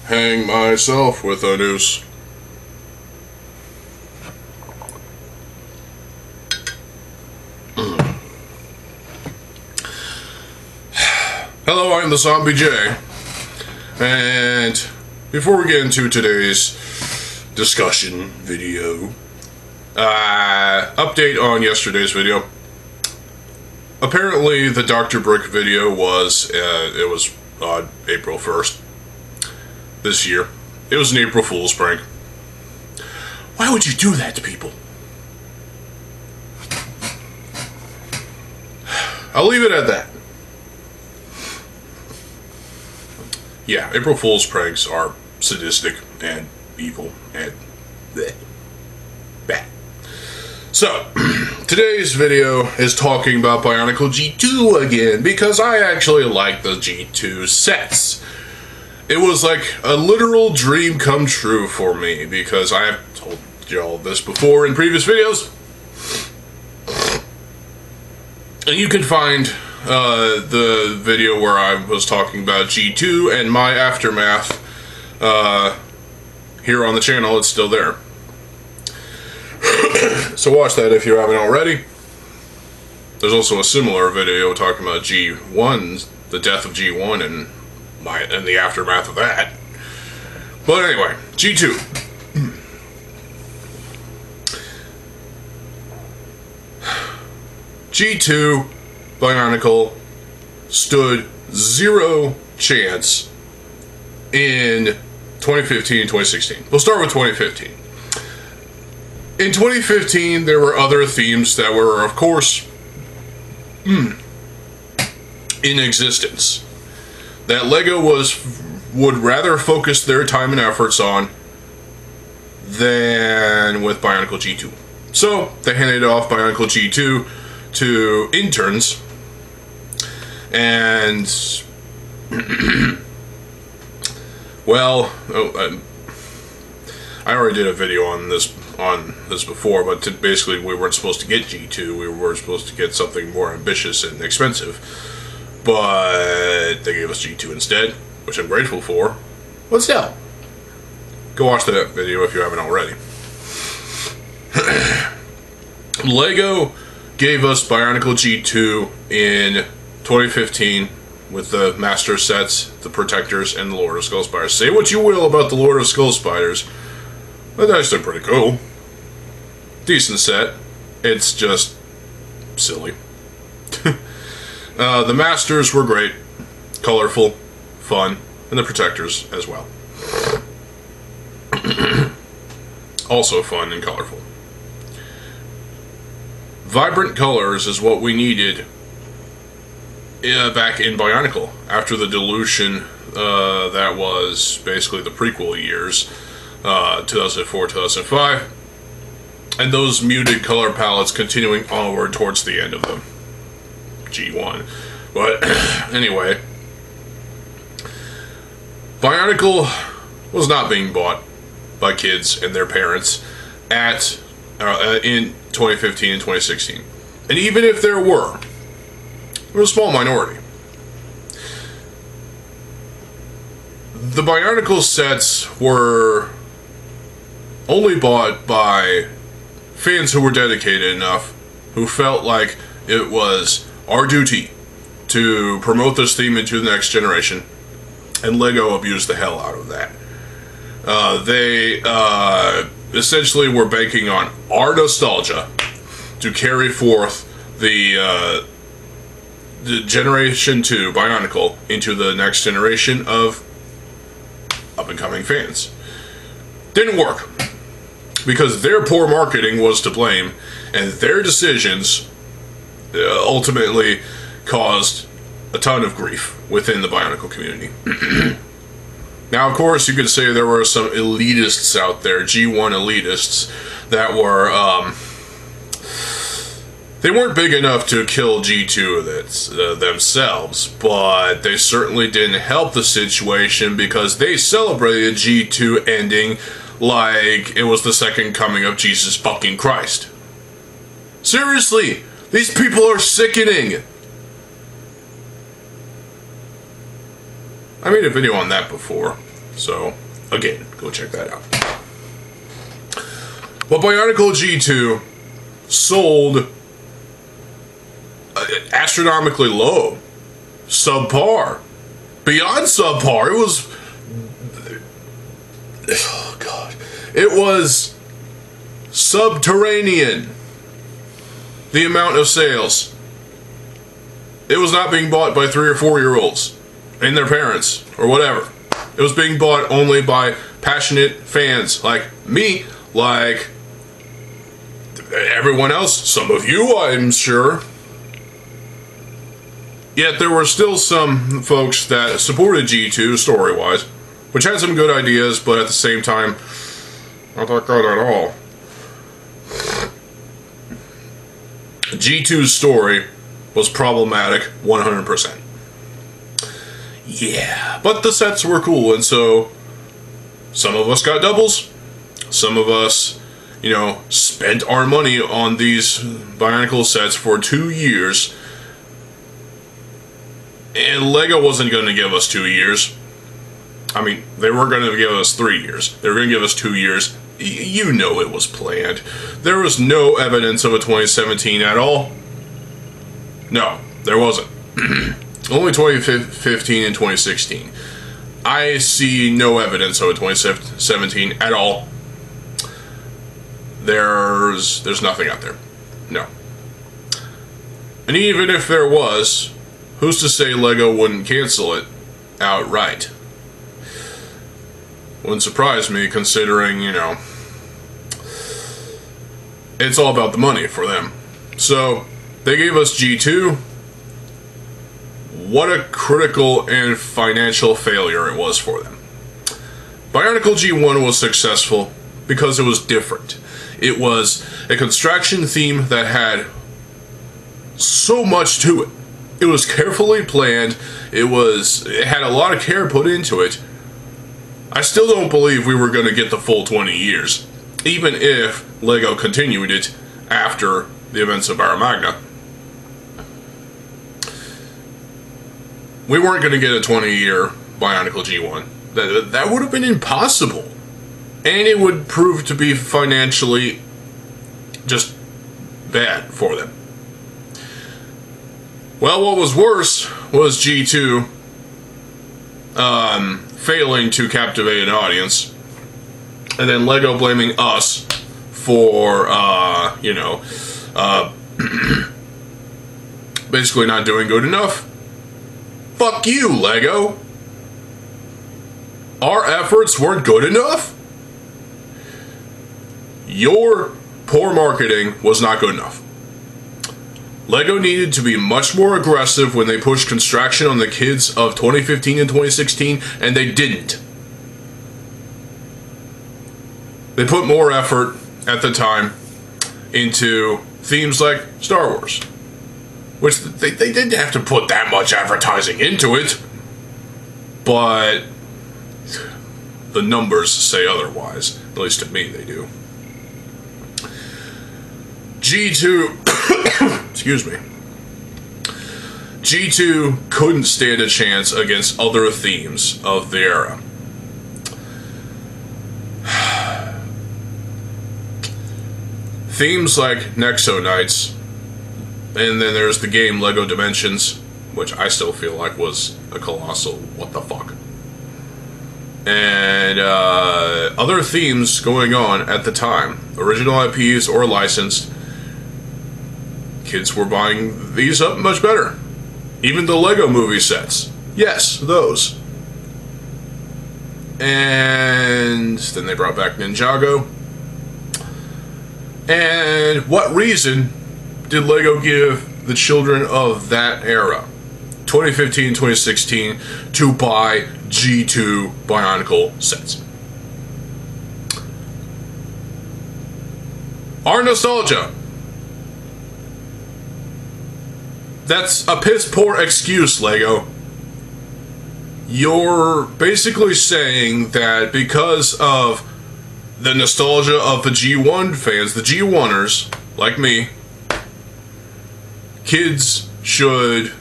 hang myself with a noose. Hello, I'm TheZOMBIEJ, and before we get into today's discussion video, update on yesterday's video. Apparently, the Dr. Brick video was, on April 1st this year. It was an April Fool's prank. Why would you do that to people? I'll leave it at that. Yeah, April Fool's pranks are sadistic and evil and bleh. Bad. So, today's video is talking about Bionicle G2 again, because I actually like the G2 sets. It was like a literal dream come true for me, because I have told y'all this before in previous videos. And you can find the video where I was talking about G2 and my aftermath here on the channel. It's still there. So watch that if you haven't already. There's also a similar video talking about G1, the death of G1 and the aftermath of that. But anyway, G2. G2 Bionicle stood zero chance in 2015 and 2016. We'll start with 2015. In 2015, there were other themes that were, of course, in existence that LEGO would rather focus their time and efforts on than with Bionicle G2. So, they handed off Bionicle G2 to interns, and well, I already did a video on this before, but basically we weren't supposed to get G2, we were supposed to get something more ambitious and expensive, but they gave us G2 instead, which I'm grateful for. But still, go watch that video if you haven't already. LEGO gave us Bionicle G2 in 2015 with the Master Sets, the Protectors, and the Lord of Skull Spiders. Say what you will about the Lord of Skull Spiders, but that's still pretty cool. Decent set. It's just silly. The Masters were great, colorful, fun, and the Protectors as well. Also fun and colorful. Vibrant colors is what we needed back in Bionicle after the dilution that was basically the prequel years, 2004, 2005, and those muted color palettes continuing onward towards the end of the G1. But anyway, Bionicle was not being bought by kids and their parents in 2015 and 2016. And even if there were a small minority. The Bionicle sets were only bought by fans who were dedicated enough, who felt like it was our duty to promote this theme into the next generation, and LEGO abused the hell out of that. They essentially were banking on our nostalgia to carry forth the Generation 2 Bionicle into the next generation of up-and-coming fans. Didn't work, because their poor marketing was to blame, and their decisions ultimately caused a ton of grief within the Bionicle community. Now, of course, you could say there were some elitists out there, G1 elitists, that were, they weren't big enough to kill G2 themselves, but they certainly didn't help the situation because they celebrated G2 ending like it was the second coming of Jesus fucking Christ. Seriously, these people are sickening. I made a video on that before. So, again, go check that out. But Bionicle G2 sold astronomically low. Subpar. Beyond subpar. It was... Oh, God. It was subterranean. The amount of sales. It was not being bought by 3 or 4-year-olds and their parents or whatever. It was being bought only by passionate fans like me, like everyone else, some of you, I'm sure. Yet there were still some folks that supported G2 story-wise, which had some good ideas, but at the same time, not that good at all. G2's story was problematic 100%. Yeah, but the sets were cool, and so some of us got doubles. Some of us, spent our money on these Bionicle sets for 2 years. And Lego wasn't going to give us 2 years. I mean, they were going to give us 3 years. They were going to give us 2 years. You know it was planned. There was no evidence of a 2017 at all. No, there wasn't. Only 2015 and 2016. I see no evidence of a 2017 at all. There's nothing out there. No. And even if there was, who's to say Lego wouldn't cancel it outright? Wouldn't surprise me, considering, it's all about the money for them. So, they gave us G2. What a critical and financial failure it was for them. Bionicle G1 was successful because it was different. It was a construction theme that had so much to it. It was carefully planned. It had a lot of care put into it. I still don't believe we were going to get the full 20 years, even if Lego continued it after the events of Bara Magna. We weren't going to get a 20-year Bionicle G1. That would have been impossible. And it would prove to be financially just bad for them. Well, what was worse was G2 failing to captivate an audience, and then Lego blaming us for, basically not doing good enough. Fuck you, Lego. Our efforts weren't good enough? Your poor marketing was not good enough. Lego needed to be much more aggressive when they pushed construction on the kids of 2015 and 2016, and they didn't. They put more effort at the time into themes like Star Wars, which they didn't have to put that much advertising into it, but the numbers say otherwise. At least to me, they do. G2, excuse me. G2 couldn't stand a chance against other themes of the era. Themes like Nexo Knights, and then there's the game Lego Dimensions, which I still feel like was a colossal what the fuck. And other themes going on at the time, original IPs or licensed. Kids were buying these up much better. Even the Lego movie sets. Yes, those. And then they brought back Ninjago. And what reason did Lego give the children of that era, 2015, 2016, to buy G2 Bionicle sets? Our nostalgia. That's a piss poor excuse, Lego. You're basically saying that because of the nostalgia of the G1 fans, the G1ers, like me, kids should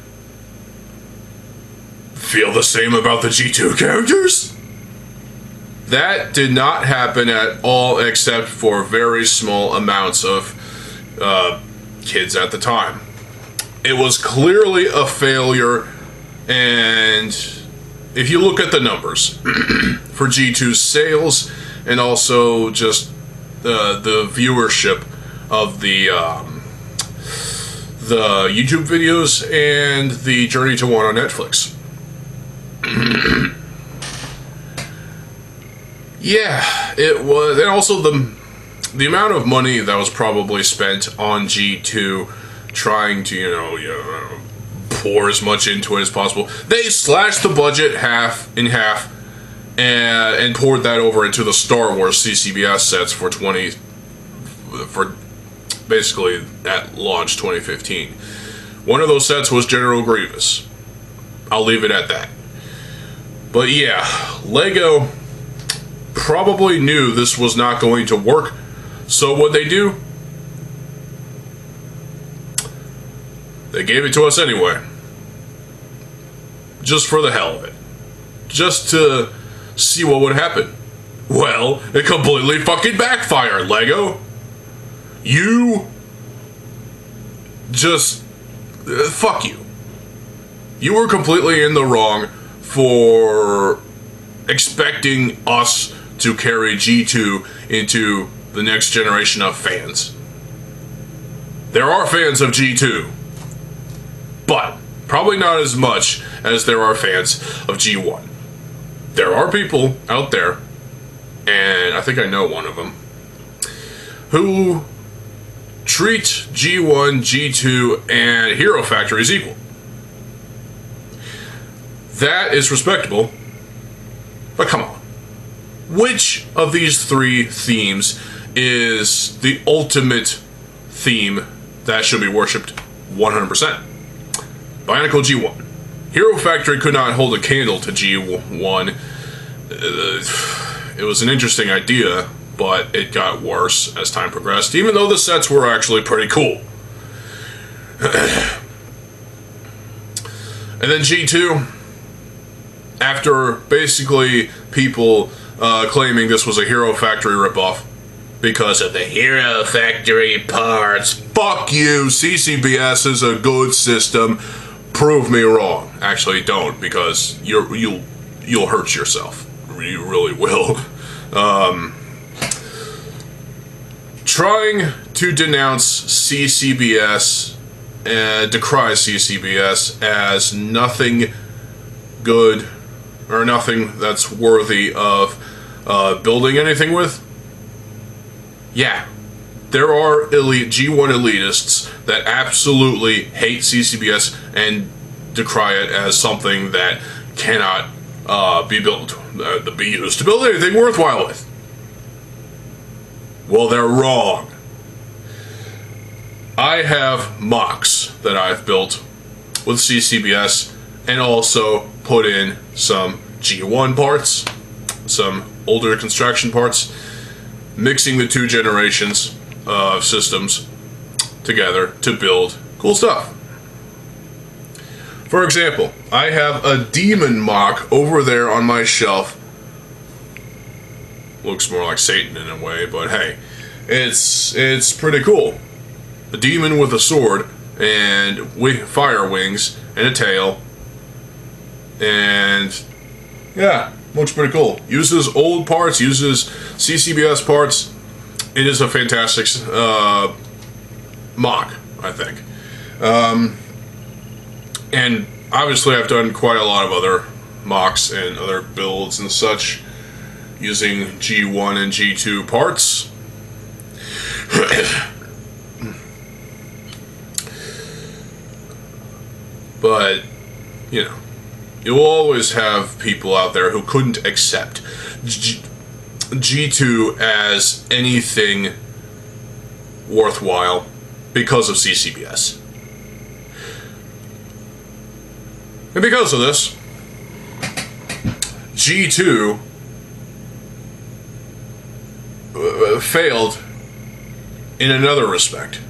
feel the same about the G2 characters? That did not happen at all, except for very small amounts of kids at the time. It was clearly a failure, and if you look at the numbers for G2's sales and also just the viewership of the YouTube videos and the Journey to One on Netflix. Yeah, it was, and also the amount of money that was probably spent on G2 trying to, pour as much into it as possible. They slashed the budget in half and poured that over into the Star Wars CCBS sets for basically at launch 2015. One of those sets was General Grievous. I'll leave it at that. But yeah, LEGO probably knew this was not going to work, so what'd they do? They gave it to us anyway. Just for the hell of it. Just to see what would happen. Well, it completely fucking backfired, LEGO. You just... fuck you. You were completely in the wrong for expecting us to carry G2 into the next generation of fans. There are fans of G2, but probably not as much as there are fans of G1. There are people out there, and I think I know one of them, who treat G1, G2, and Hero Factories equal. That is respectable, but come on. Which of these three themes is the ultimate theme that should be worshipped 100%? Bionicle G1. Hero Factory could not hold a candle to G1. It was an interesting idea, but it got worse as time progressed, even though the sets were actually pretty cool. And then G2, after basically people claiming this was a Hero Factory ripoff because of the Hero Factory parts. Fuck you, CCBS is a good system. Prove me wrong. Actually, don't, because you'll hurt yourself. You really will. Trying to denounce CCBS and decry CCBS as nothing good or nothing that's worthy of building anything with. Yeah, there are G1 elitists that absolutely hate CCBS and decry it as something that cannot be used to build anything worthwhile with. Well, they're wrong. I have mocks that I've built with CCBS and also put in some G1 parts, some older construction parts, mixing the two generations of systems together to build cool stuff. For example, I have a demon mock over there on my shelf. Looks more like Satan in a way, but hey, it's pretty cool. A demon with a sword and fire wings and a tail, and yeah, looks pretty cool. Uses old parts, uses CCBS parts. It is a fantastic mock, I think. And obviously I've done quite a lot of other mocks and other builds and such using G1 and G2 parts. But, you know, you will always have people out there who couldn't accept G2 as anything worthwhile because of CCBS. And because of this, G2 failed in another respect.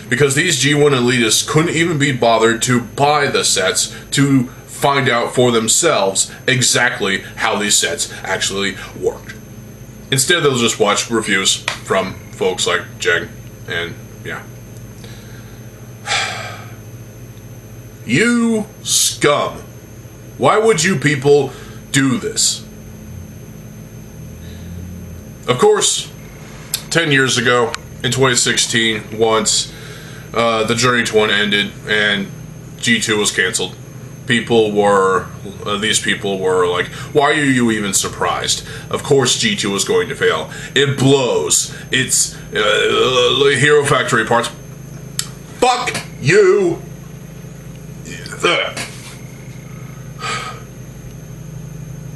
Because these G1 elitists couldn't even be bothered to buy the sets to find out for themselves exactly how these sets actually worked. Instead, they'll just watch reviews from folks like Jeg, and yeah. You scum. Why would you people do this? Of course, 10 years ago, in 2016, once the Journey to 1 ended and G2 was canceled, these people were like, why are you even surprised? Of course G2 was going to fail. It blows. It's Hero Factory parts. Fuck you!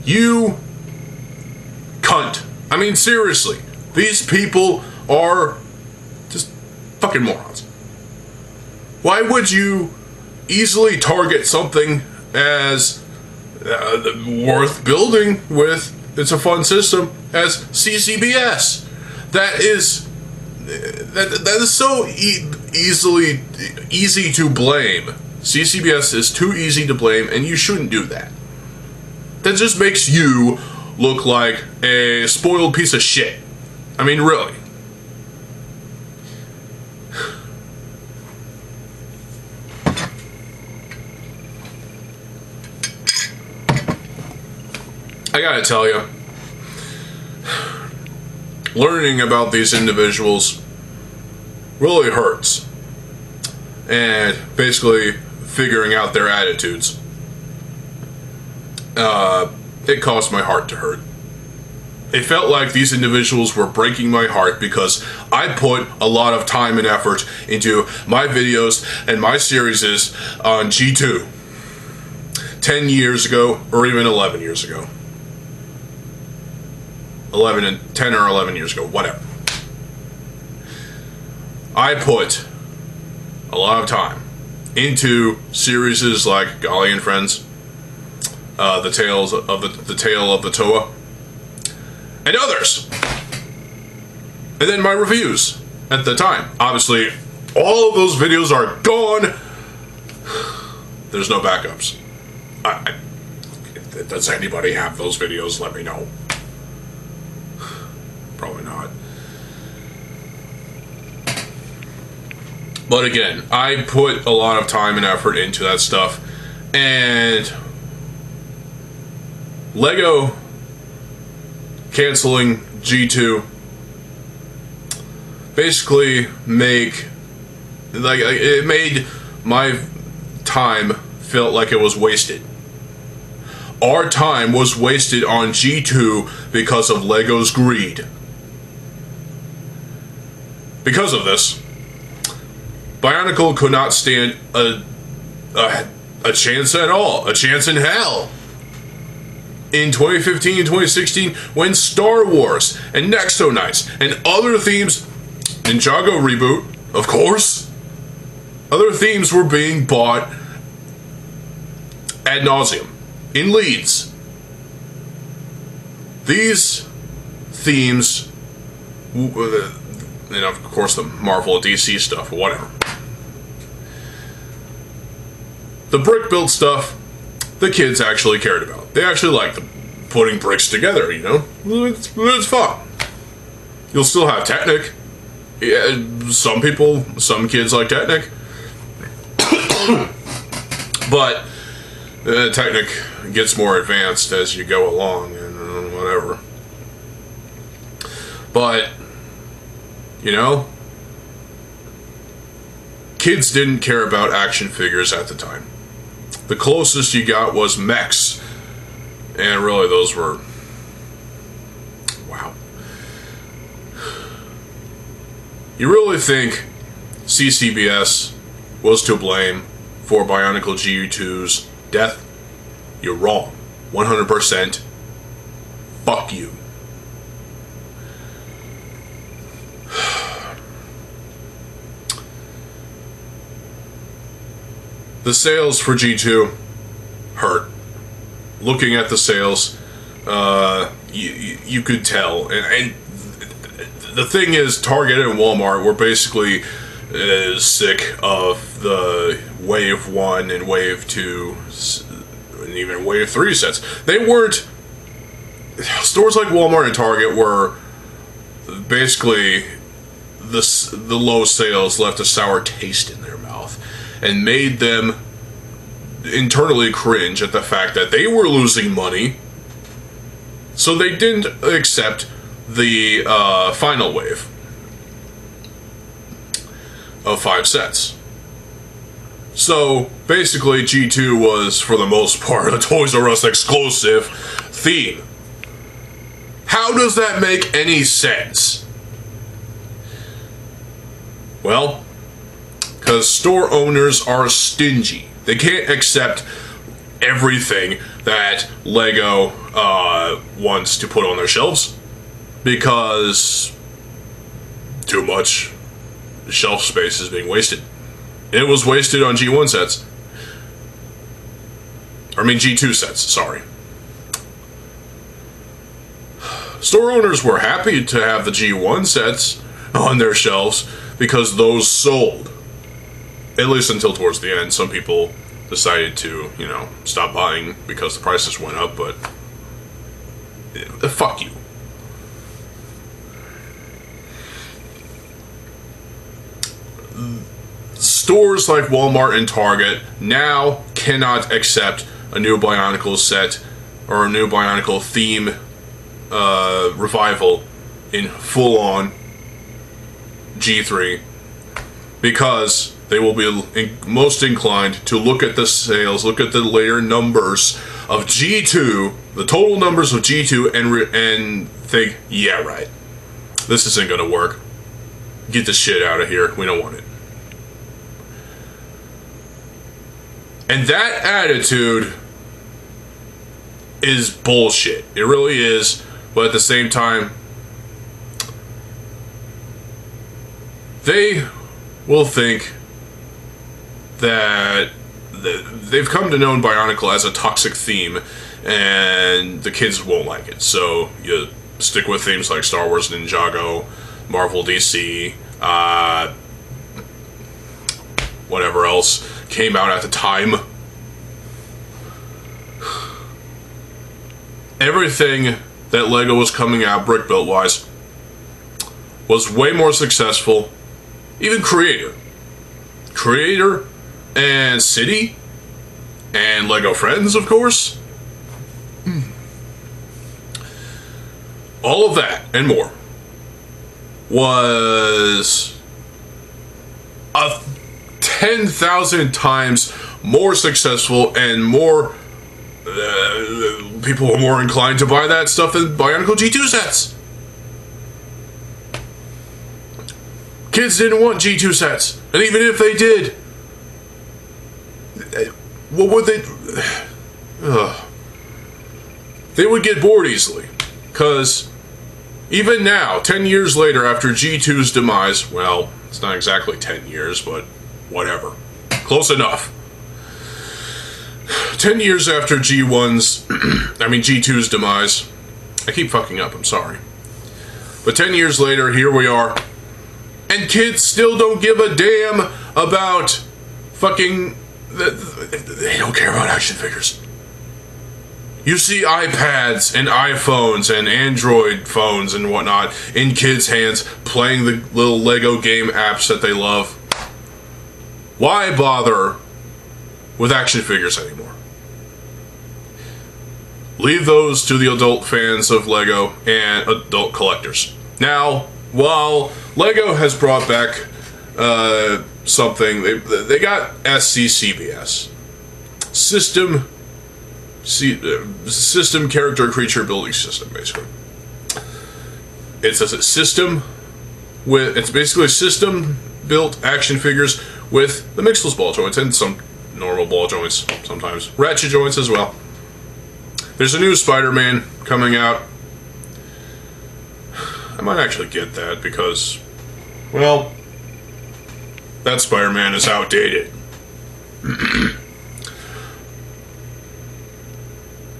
You cunt. I mean, seriously. These people are just fucking morons. Why would you easily target something as worth building with, it's a fun system, as CCBS? That is so easy to blame. CCBS is too easy to blame, and you shouldn't do that. That just makes you look like a spoiled piece of shit. I mean, really. I gotta tell you, learning about these individuals really hurts. And basically figuring out their attitudes. It caused my heart to hurt. It felt like these individuals were breaking my heart because I put a lot of time and effort into my videos and my series on G2 10 years ago, or even 11 years ago. 10 or 11 years ago, whatever. I put a lot of time into series like Golly and Friends, the Tale of the Toa, and others. And then my reviews at the time. Obviously, all of those videos are gone. There's no backups. Does anybody have those videos? Let me know. Probably not. But again, I put a lot of time and effort into that stuff, and Lego canceling G2 basically it made my time feel like it was wasted. Our time was wasted on G2 because of Lego's greed. Because of this, Bionicle could not stand a chance at all, a chance in hell. In 2015 and 2016, when Star Wars and Nexo Knights and other themes, Ninjago reboot, of course, other themes were being bought ad nauseum in leads. These themes, and of course the Marvel DC stuff, whatever. The brick build stuff, the kids actually cared about. They actually liked putting bricks together, you know? It's fun. You'll still have Technic. Yeah, some kids like Technic. But Technic gets more advanced as you go along and whatever. But, you know, kids didn't care about action figures at the time. The closest you got was mechs. And really, those were... wow. You really think CCBS was to blame for Bionicle G2's death? You're wrong. 100%. Fuck you. The sales for G2 hurt. Looking at the sales, you could tell. And the thing is, Target and Walmart were basically sick of the Wave 1 and Wave 2, and even Wave 3 sets. They weren't... Stores like Walmart and Target were basically, the low sales left a sour taste in their mouth and made them internally cringe at the fact that they were losing money, so they didn't accept the final wave of 5 sets. So basically G2 was, for the most part, a Toys R Us exclusive theme. How does that make any sense? Well, because store owners are stingy. They can't accept everything that LEGO wants to put on their shelves because too much shelf space is being wasted. It was wasted on G1 sets. I mean G2 sets, sorry. Store owners were happy to have the G1 sets on their shelves because those sold. At least until towards the end. Some people decided to, stop buying because the prices went up, but fuck you. Stores like Walmart and Target now cannot accept a new Bionicle set or a new Bionicle theme revival in full-on G3 because they will be most inclined to look at the sales, look at the later numbers of G2, the total numbers of G2, and think, yeah, right, this isn't going to work. Get this shit out of here. We don't want it. And that attitude is bullshit. It really is. But at the same time, they will think that they've come to know Bionicle as a toxic theme, and the kids won't like it. So you stick with themes like Star Wars, Ninjago, Marvel, DC, whatever else came out at the time. Everything that LEGO was coming out brick built wise was way more successful. Even Creator and City and LEGO Friends, of course. All of that and more was 10,000 times more successful, and more people were more inclined to buy that stuff than Bionicle G2 sets. Kids didn't want G2 sets, and even if they did, what would they? They would get bored easily, because even now, 10 years later after G2's demise, well, it's not exactly 10 years, but whatever. Close enough. 10 years after G2's demise, I keep fucking up, I'm sorry. But 10 years later, here we are, and kids still don't give a damn about fucking, they don't care about action figures. You see iPads and iPhones and Android phones and whatnot in kids' hands playing the little LEGO game apps that they love. Why bother with action figures anymore? Leave those to the adult fans of LEGO and adult collectors. Now, while LEGO has brought back something, they got SCCBS. System Character Creature Building System, basically. It's a system it's basically system built action figures with the mixless ball joints and some normal ball joints sometimes. Ratchet joints as well. There's a new Spider-Man coming out. I might actually get that because, well, that Spider-Man is outdated.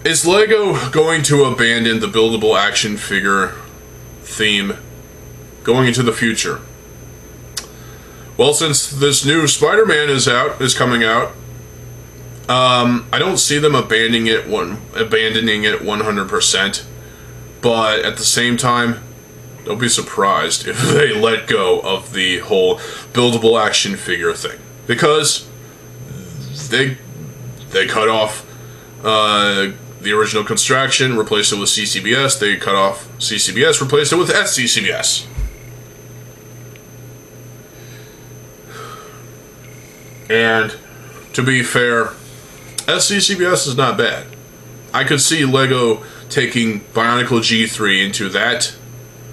Is LEGO going to abandon the buildable action figure theme going into the future? Well, since this new Spider-Man is coming out, I don't see them abandoning it 100%. But at the same time, don't be surprised if they let go of the whole buildable action figure thing. Because they cut off the original construction, replaced it with CCBS. They cut off CCBS, replaced it with SCCBS. And to be fair, SCCBS is not bad. I could see Lego taking Bionicle G3 into that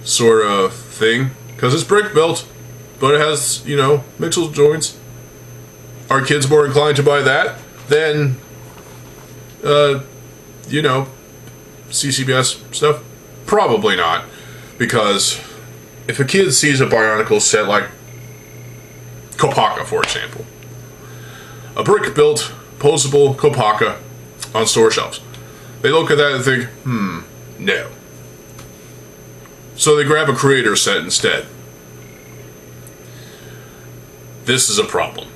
sort of thing, because it's brick built, but it has, you know, mixel joints. Are kids more inclined to buy that than, you know, CCBS stuff? Probably not, because if a kid sees a Bionicle set like Kopaka, for example, a brick-built, posable Kopaka on store shelves, they look at that and think, no. So they grab a creator set instead. This is a problem.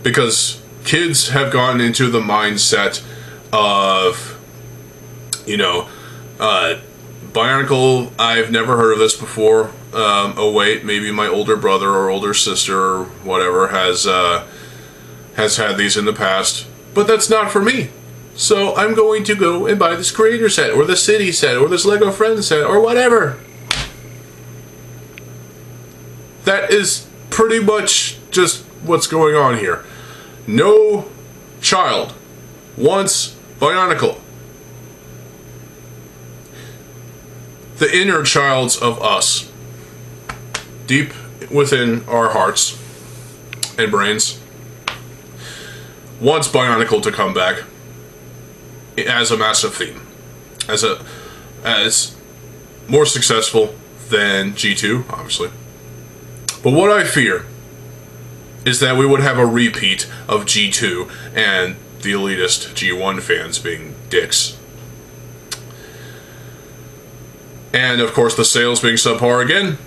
Because kids have gotten into the mindset of, you know, Bionicle, I've never heard of this before. Oh wait, maybe my older brother or older sister or whatever has had these in the past. But that's not for me. So I'm going to go and buy this creator set, or the city set, or this Lego Friends set, or whatever. That is pretty much just what's going on here. No child wants Bionicle. The inner childs of us, deep within our hearts and brains, wants Bionicle to come back as a massive theme, as more successful than G2, obviously. But what I fear is that we would have a repeat of G2 and the elitist G1 fans being dicks. And of course the sales being subpar again.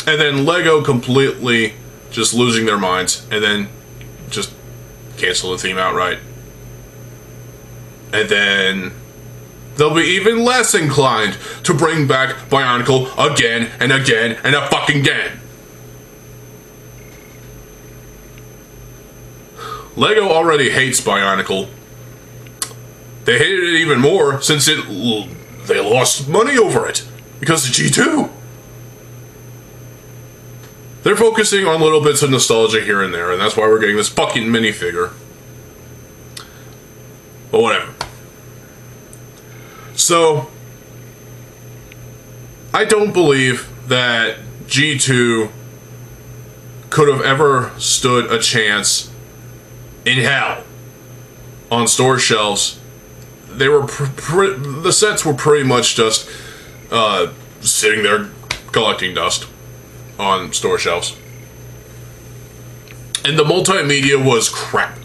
And then Lego completely just losing their minds and then just cancel the theme outright. And then they'll be even less inclined to bring back Bionicle again and again and a fucking again. Lego already hates Bionicle. They hated it even more since they lost money over it because of G2. They're focusing on little bits of nostalgia here and there, and that's why we're getting this fucking minifigure. But whatever. So, I don't believe that G2 could have ever stood a chance in hell on store shelves. They were the sets were pretty much just sitting there collecting dust on store shelves. And the multimedia was crap.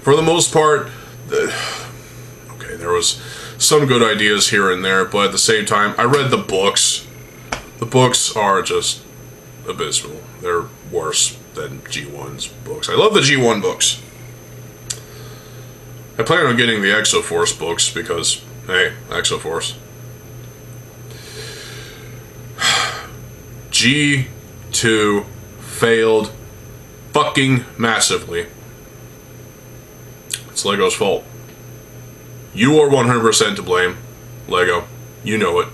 For the most part, okay, there was some good ideas here and there, but at the same time, I read the books. The books are just abysmal. They're worse than G1's books. I love the G1 books. I plan on getting the Exoforce books because, hey, Exoforce. G2 failed fucking massively. It's Lego's fault. You are 100% to blame, Lego. You know it.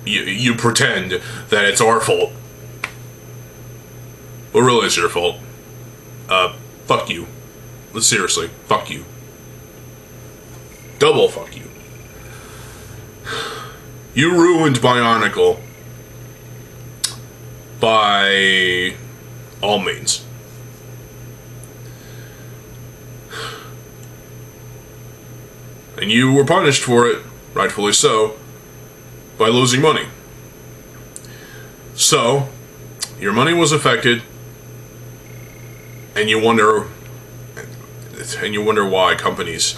You pretend that it's our fault. But really it's your fault. Fuck you. Seriously, fuck you. Double fuck you. You ruined Bionicle by all means. And you were punished for it, rightfully so, by losing money. So, your money was affected, and you wonder why companies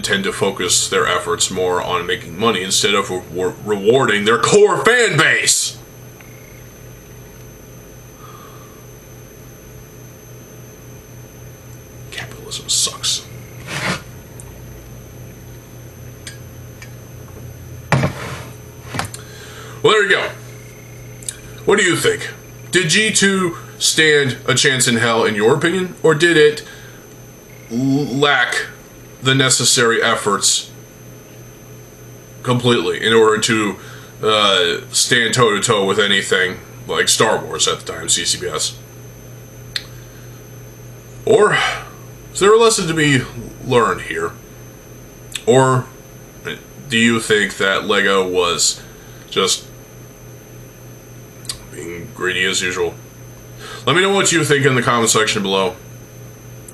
tend to focus their efforts more on making money instead of rewarding their core fan base. Capitalism sucks. Well, there you go. What do you think? Did G2 stand a chance in hell, in your opinion? Or did it lack the necessary efforts completely in order to stand toe-to-toe with anything like Star Wars at the time, CCBS? Or is there a lesson to be learned here? Or do you think that LEGO was just being greedy as usual? Let me know what you think in the comment section below.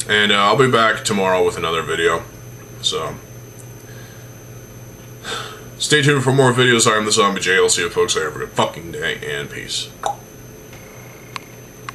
And I'll be back tomorrow with another video. So, stay tuned for more videos. I am TheZOMBIEJ. I'll see you folks later. Have a good fucking day, and peace.